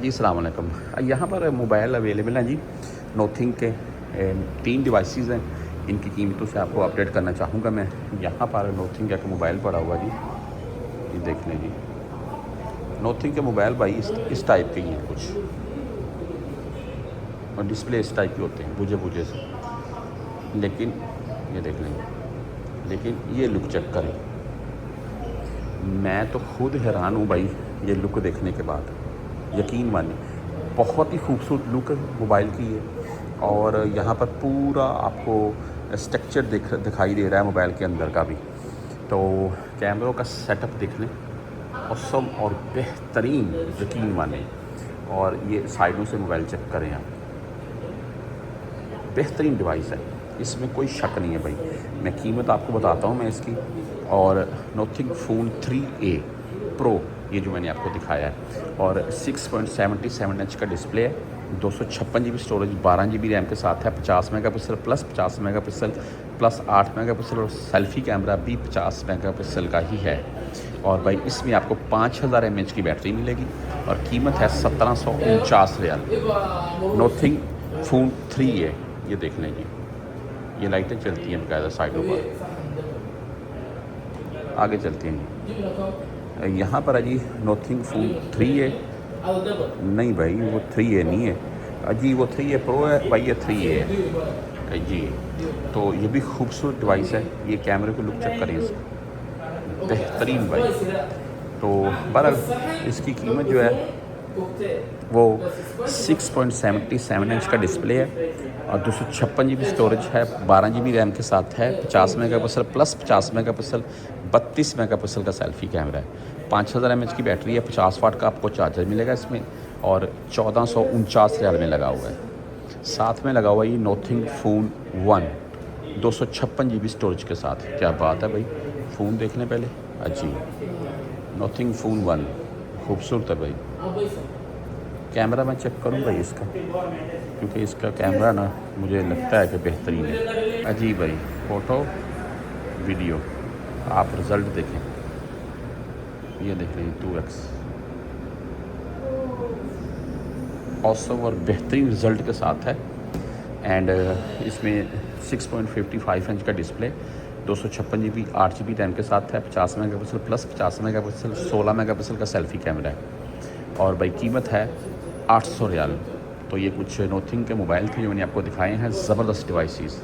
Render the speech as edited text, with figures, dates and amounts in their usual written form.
जी अस्सलाम वालेकुम। यहाँ पर मोबाइल अवेलेबल हैं जी, नोथिंग के 3 डिवाइसेस हैं। इनकी कीमतों से आपको अपडेट करना चाहूँगा मैं। यहाँ पर नोथिंग का एक मोबाइल पड़ा हुआ जी, ये देख लें जी। नोथिंग के मोबाइल भाई इस टाइप के ही हैं कुछ, और डिस्प्ले इस टाइप के होते हैं बुझे बुझे से, लेकिन ये देख लें, लेकिन ये लुक चेक करें, मैं तो खुद हैरान हूँ भाई ये लुक देखने के बाद। यकीन मानिए, बहुत ही खूबसूरत लुक मोबाइल की है। और यहाँ पर पूरा आपको स्ट्रक्चर दिखाई दे रहा है मोबाइल के अंदर का भी। तो कैमरों का सेटअप देख लें, औसम और बेहतरीन, यकीन माने। और ये साइडों से मोबाइल चेक करें आप, बेहतरीन डिवाइस है, इसमें कोई शक नहीं है भाई। मैं कीमत आपको बताता हूँ मैं इसकी। और नोथिंग फ़ोन 3A प्रो, ये जो मैंने आपको दिखाया है, और 6.77 इंच का डिस्प्ले है, 256 GB स्टोरेज, 12 GB रैम के साथ है, 50 megapixel plus 50 megapixel plus 8 megapixel, और सेल्फ़ी कैमरा भी 50 मेगापिक्सल का ही है। और भाई इसमें आपको 5000 mAh की बैटरी मिलेगी, और कीमत है 1749 रियाल। नोथिंग फ़ोन 3A, ये देख लें जी, ये लाइटें चलती हैं बाकायदा साइडों पर, आगे चलती हैं। यहाँ पर है जी नोथिंग फ़ोन 3A, नहीं भाई वो 3A नहीं है जी, वो 3A प्रो है भाई, ये 3A है जी। तो ये भी खूबसूरत डिवाइस है। ये कैमरे को लुक चेक करें इसका, बेहतरीन भाई। तो बहरहाल इसकी कीमत जो है वो 6.77 इंच का डिस्प्ले है, और 256 GB स्टोरेज है, 12 GB रैम के साथ है, 50 मेगापिक्सल प्लस 50 मेगापिक्सल, 32 मेगापिक्सल का सेल्फ़ी कैमरा है, 5000 mAh की बैटरी है, 50 वाट का आपको चार्जर मिलेगा इसमें, और 1449 रियाल में लगा हुआ है। साथ में लगा हुआ है ये नोथिंग फ़ोन 1, 256 GB स्टोरेज के साथ। क्या बात है भाई, फ़ोन देख लें पहले। अजी नोथिंग फ़ोन 1 खूबसूरत है भाई। कैमरा मैं चेक करूँ भाई इसका, क्योंकि इसका कैमरा ना मुझे लगता है कि बेहतरीन है। अजीब भाई, फ़ोटो वीडियो आप रिज़ल्ट देखें, ये देख लें 2x औसम और बेहतरीन रिज़ल्ट के साथ है। एंड इसमें 6.55 इंच का डिस्प्ले, 256 GB 8 GB रैम के साथ है, 50 मेगापिक्सल प्लस 50 मेगापिक्सल, 16 मेगापिक्सल का सेल्फ़ी कैमरा है, और भाई कीमत है 800 रियाल। तो ये कुछ नोथिंग के मोबाइल थे जो मैंने आपको दिखाए हैं, ज़बरदस्त डिवाइसेस।